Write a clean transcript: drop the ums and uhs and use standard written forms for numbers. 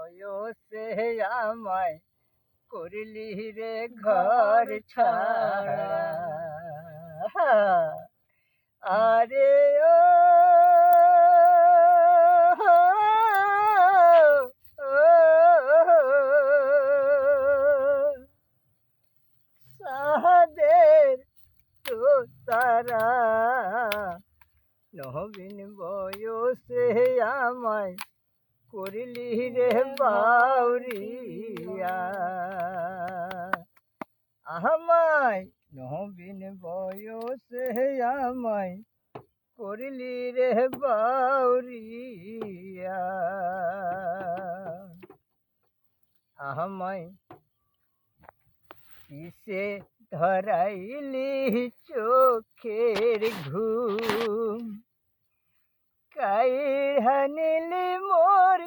বয়সে আমায় করলি রে ঘর ছাড়া। আরে ও সাদের তো তারা নবীন বয়সে আমায় করলি রে বাউরিয়া। আমায় নবীন বয়সে আমায় করলি রে বাউরিয়া। আমায় কিসে ধরাইলি চোখের ঘুম, কাইড়া নিলি মোর